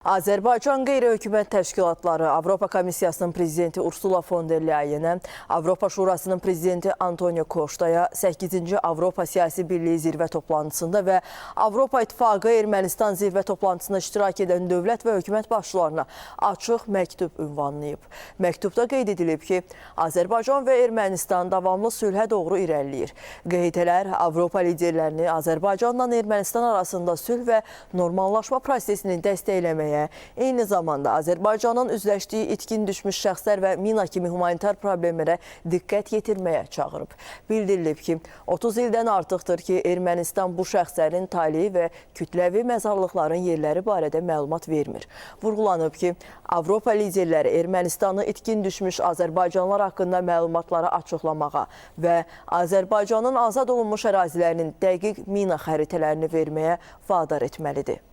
Azərbaycan Qeyri-Hökumət Təşkilatları Avropa Komissiyasının prezidenti Ursula von der Leyenə, Avropa Şurasının prezidenti Antonio Costa-ya 8-ci Avropa Siyasi Birliyi zirvə toplantısında və Avropa İttifaqı Ermənistan zirvə toplantısında iştirak edən dövlət və hökumət başçılarına açıq məktub ünvanlayıb. Məktubda qeyd edilib ki, Azərbaycan və Ermənistan davamlı sülhə doğru irəliləyir. QHT-lər Avropa liderlərini Azərbaycanla Ermənistan arasında sülh və normallaşma prosesini dəstəkləməyə, eyni zamanda Azərbaycanın üzləşdiyi itkin düşmüş şəxslər və mina kimi humanitar problemlərə diqqət yetirməyə çağırıb. Bildirilib ki, 30 ildən artıqdır ki, Ermənistan bu şəxslərin taleyi və kütləvi məzarlıqların yerləri barədə məlumat vermir. Vurğulanıb ki, Avropa liderləri Ermənistanı itkin düşmüş Azərbaycanlar haqqında məlumatları açıqlamağa və Azərbaycanın azad olunmuş ərazilərinin dəqiq mina xəritələrini verməyə vadar etməlidir.